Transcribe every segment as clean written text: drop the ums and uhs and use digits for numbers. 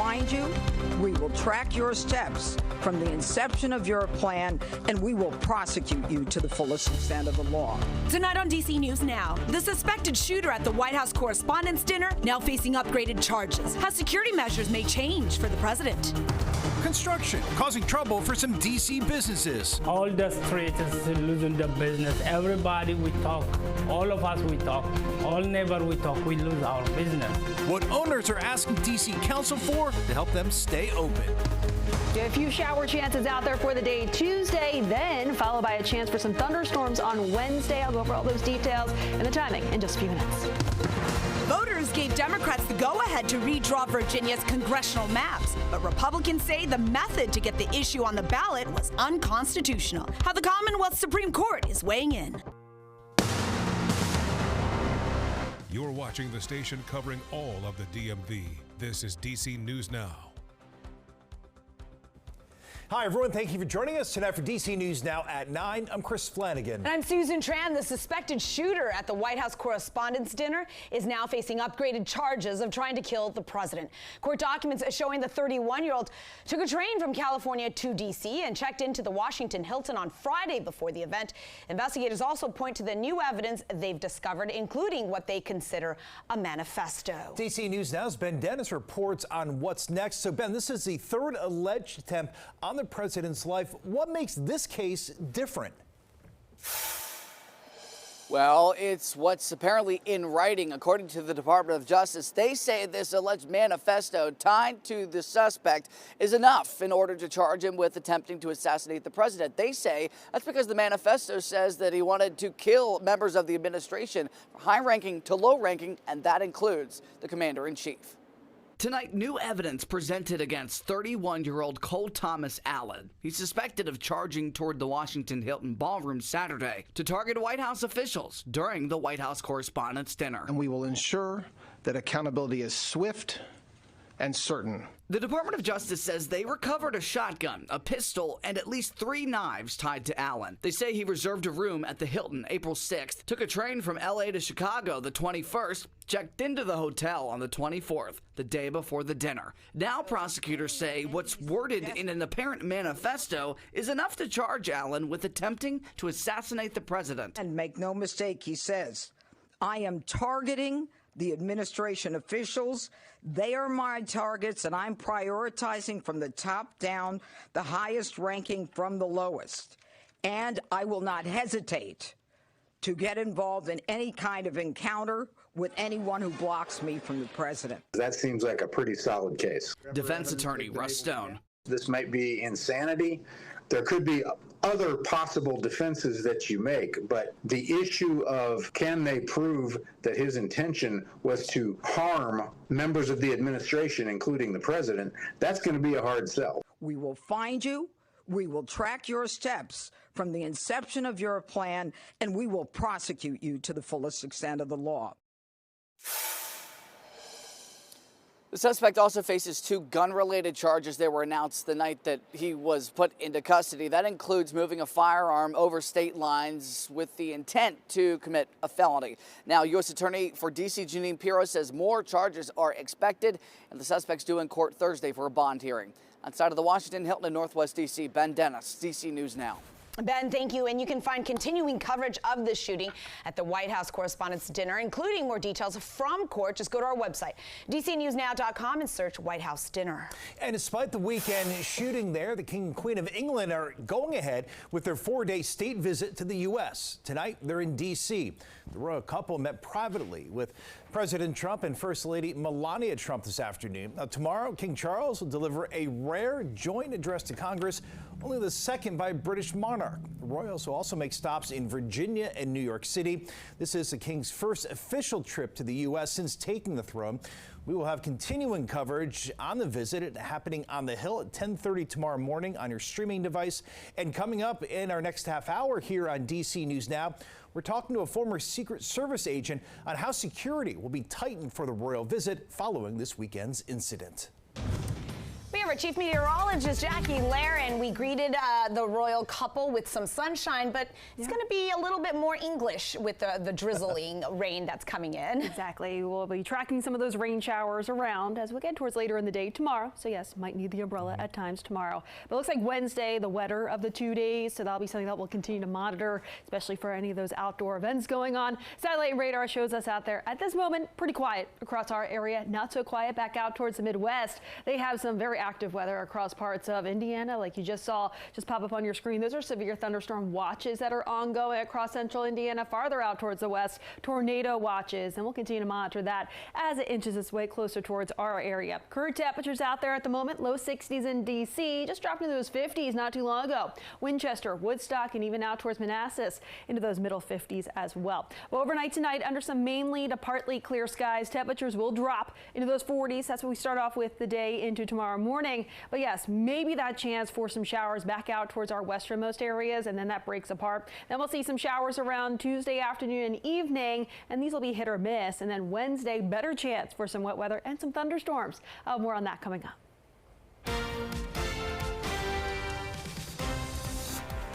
find you, we will track your steps from the inception of your plan, and we will prosecute you to the fullest extent of the law. Tonight on DC News Now, the suspected shooter at the White House Correspondents' Dinner now facing upgraded charges. How security measures may change for the president. Construction causing trouble for some DC businesses. All the streets is losing the business. Everybody we talk, all of us we talk, all neighbor we talk, we lose our business. What owners are asking DC Council for to help them stay open. A few shower chances out there for the day Tuesday, then followed by a chance for some thunderstorms on Wednesday. I'll go over all those details and the timing in just a few minutes. Voters gave Democrats the go-ahead to redraw Virginia's congressional maps, but Republicans say the method to get the issue on the ballot was unconstitutional. How the Commonwealth Supreme Court is weighing in. You're watching the station covering all of the DMV. This is DC News Now. Hi, everyone. Thank you for joining us tonight for DC News Now at 9. I'm Chris Flanagan. And I'm Susan Tran. The suspected shooter at the White House Correspondents' Dinner is now facing upgraded charges of trying to kill the president. Court documents showing the 31-year-old took a train from California to D.C. and checked into the Washington Hilton on Friday before the event. Investigators also point to the new evidence they've discovered, including what they consider a manifesto. DC News Now's Ben Dennis reports on what's next. So, Ben, this is the third alleged attempt on the president's life. What makes this case different? Well, it's what's apparently in writing. According to the Department of Justice, they say this alleged manifesto tied to the suspect is enough in order to charge him with attempting to assassinate the president. They say that's because the manifesto says that he wanted to kill members of the administration, high-ranking to low-ranking, and that includes the commander-in-chief. Tonight, new evidence presented against 31-year-old Cole Thomas Allen. He's suspected of charging toward the Washington Hilton Ballroom Saturday to target White House officials during the White House Correspondents' Dinner. And we will ensure that accountability is swift and certain. The Department of Justice says they recovered a shotgun, a pistol, and at least 3 knives tied to Allen. They say he reserved a room at the Hilton April 6th, took a train from L.A. to Chicago the 21st, checked into the hotel on the 24th, the day before the dinner. Now prosecutors say what's worded in an apparent manifesto is enough to charge Allen with attempting to assassinate the president. And make no mistake, he says, I am targeting the administration officials. They are my targets, and I'm prioritizing from the top down, the highest ranking from the lowest. And I will not hesitate to get involved in any kind of encounter with anyone who blocks me from the president. That seems like a pretty solid case. Defense attorney Russ Stone. This might be insanity. There could be other possible defenses that you make, but the issue of can they prove that his intention was to harm members of the administration, including the president, that's going to be a hard sell. We will find you. We will track your steps from the inception of your plan, and we will prosecute you to the fullest extent of the law. The suspect also faces 2 gun-related charges that were announced the night that he was put into custody. That includes moving a firearm over state lines with the intent to commit a felony. Now, U.S. Attorney for D.C. Jeanine Pirro says more charges are expected, and the suspect's due in court Thursday for a bond hearing. Outside of the Washington Hilton in Northwest D.C., Ben Dennis, DC News Now. Ben, thank you. And you can find continuing coverage of this shooting at the White House Correspondents' Dinner, including more details from court. Just go to our website, dcnewsnow.com, and search White House Dinner. And despite the weekend shooting there, the King and Queen of England are going ahead with their 4-day state visit to the U.S. Tonight, they're in D.C. The royal couple met privately with President Trump and First Lady Melania Trump this afternoon. Now, tomorrow, King Charles will deliver a rare joint address to Congress, only the second by a British monarch. The royals will also make stops in Virginia and New York City. This is the King's first official trip to the U.S. since taking the throne. We will have continuing coverage on the visit happening on the Hill at 10:30 tomorrow morning on your streaming device. And coming up in our next half hour here on DC News Now, we're talking to a former Secret Service agent on how security will be tightened for the royal visit following this weekend's incident. We have our chief meteorologist, Jackie Laren. We greeted the royal couple with some sunshine, but it's going to be a little bit more English with the drizzling rain that's coming in. Exactly. We'll be tracking some of those rain showers around as we get towards later in the day tomorrow. So yes, might need the umbrella at times tomorrow. But it looks like Wednesday, the wetter of the 2 days. So that'll be something that we'll continue to monitor, especially for any of those outdoor events going on. Satellite radar shows us out there at this moment pretty quiet across our area. Not so quiet back out towards the Midwest. They have some very active weather across parts of Indiana, like you just saw just pop up on your screen. Those are severe thunderstorm watches that are ongoing across central Indiana. Farther out towards the west, tornado watches, and we'll continue to monitor that as it inches its way closer towards our area. Current temperatures out there at the moment, low 60s in D.C., just dropped into those 50s not too long ago. Winchester, Woodstock, and even out towards Manassas into those middle 50s as well. Well, overnight tonight, under some mainly to partly clear skies, temperatures will drop into those 40s. That's what we start off with the day into tomorrow morning. But yes, maybe that chance for some showers back out towards our westernmost areas, and then that breaks apart. Then we'll see some showers around Tuesday afternoon and evening, and these will be hit or miss. And then Wednesday, better chance for some wet weather and some thunderstorms. More on that coming up.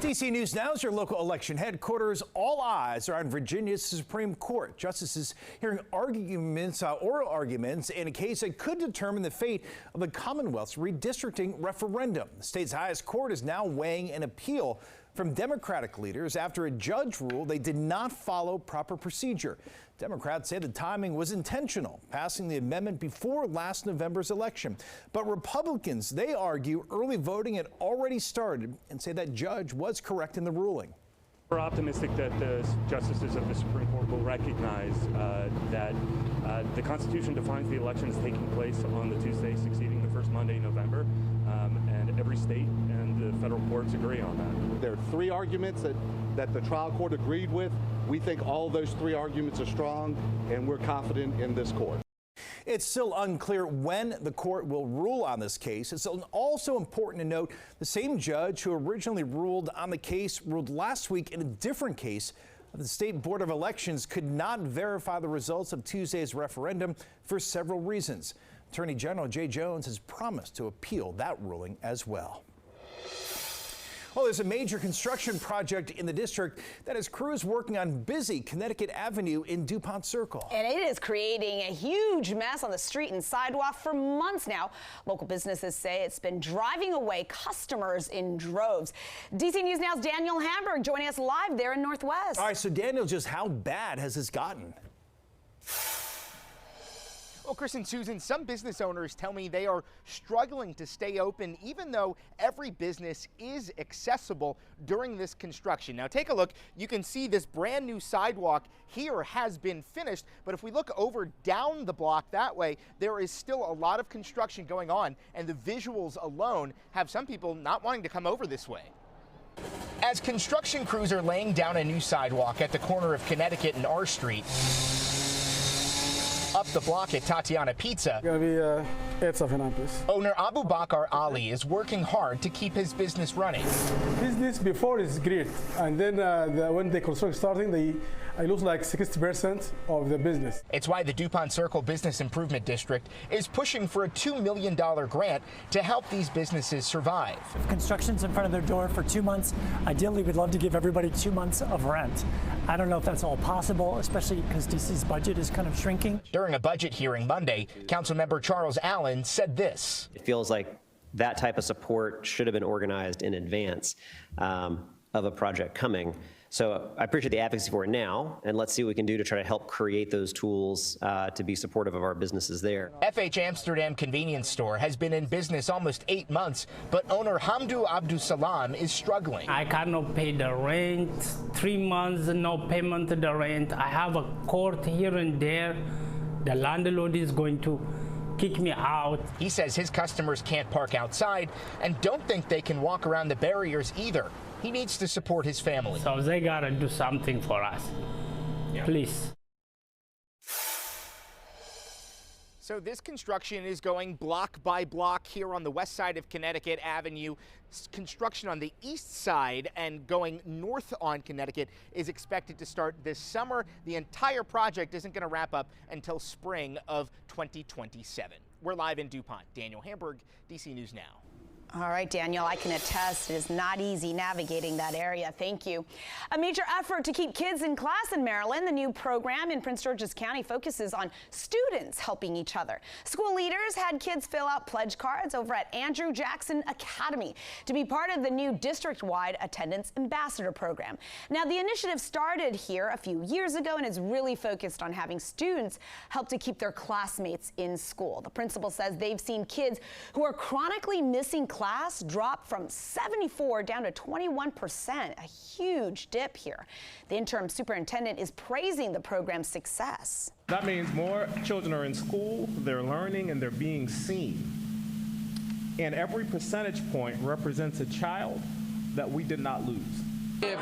DC News Now is your local election headquarters. All eyes are on Virginia's Supreme Court. Justices hearing oral arguments in a case that could determine the fate of the Commonwealth's redistricting referendum. The state's highest court is now weighing an appeal from Democratic leaders after a judge ruled they did not follow proper procedure. Democrats say the timing was intentional, passing the amendment before last November's election. But Republicans, they argue early voting had already started and say that judge was correct in the ruling. We're optimistic that the justices of the Supreme Court will recognize that the Constitution defines the elections taking place on the Tuesday succeeding the first Monday in November, and every state and the federal courts agree on that. There are three arguments that the trial court agreed with. We think all those three arguments are strong, and we're confident in this court. It's still unclear when the court will rule on this case. It's also important to note the same judge who originally ruled on the case ruled last week in a different case. The State Board of Elections could not verify the results of Tuesday's referendum for several reasons. Attorney General Jay Jones has promised to appeal that ruling as well. Well, there's a major construction project in the district that has crews working on busy Connecticut Avenue in DuPont Circle. And it is creating a huge mess on the street and sidewalk for months now. Local businesses say it's been driving away customers in droves. DC News Now's Daniel Hamburg joining us live there in Northwest. All right, so Daniel, just how bad has this gotten? Well, Chris and Susan, some business owners tell me they are struggling to stay open even though every business is accessible during this construction. Now take a look. You can see this brand new sidewalk here has been finished, but if we look over down the block that way, there is still a lot of construction going on, and the visuals alone have some people not wanting to come over this way. As construction crews are laying down a new sidewalk at the corner of Connecticut and R Street, up the block at Tatiana Pizza, owner Abu Bakr Ali is working hard to keep his business running. Business before is great, and then when the construction starting, I lose like 60% of the business. It's why the DuPont Circle Business Improvement District is pushing for a $2 million grant to help these businesses survive. If construction's in front of their door for 2 months, ideally we'd love to give everybody 2 months of rent. I don't know if that's all possible, especially because DC's budget is kind of shrinking. During a budget hearing Monday, Councilmember Charles Allen said this. It feels like that type of support should have been organized in advance of a project coming. So I appreciate the advocacy for it now, and let's see what we can do to try to help create those tools to be supportive of our businesses there. FH Amsterdam convenience store has been in business almost 8 months, but owner Hamdou Abdusalam is struggling. I cannot pay the rent, 3 months no payment of the rent. I have a court here and there. The landlord is going to kick me out. He says his customers can't park outside and don't think they can walk around the barriers either. He needs to support his family. So they gotta do something for us, please. So this construction is going block by block here on the west side of Connecticut Avenue. Construction on the east side and going north on Connecticut is expected to start this summer. The entire project isn't going to wrap up until spring of 2027. We're live in DuPont. Daniel Hamburg, DC News Now. All right, Daniel, I can attest it is not easy navigating that area. Thank you. A major effort to keep kids in class in Maryland. The new program in Prince George's County focuses on students helping each other. School leaders had kids fill out pledge cards over at Andrew Jackson Academy to be part of the new district-wide Attendance Ambassador program. Now, the initiative started here a few years ago and is really focused on having students help to keep their classmates in school. The principal says they've seen kids who are chronically missing class dropped from 74 down to 21%, a huge dip here. The interim superintendent is praising the program's success. That means more children are in school, they're learning, and they're being seen. And every percentage point represents a child that we did not lose. If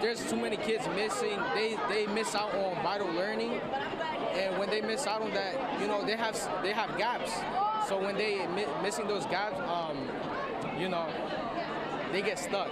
there's too many kids missing, they miss out on vital learning. And when they miss out on that, you know, they have gaps. So when they missing those gaps, you know, they get stuck.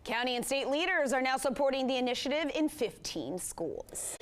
County and state leaders are now supporting the initiative in 15 schools.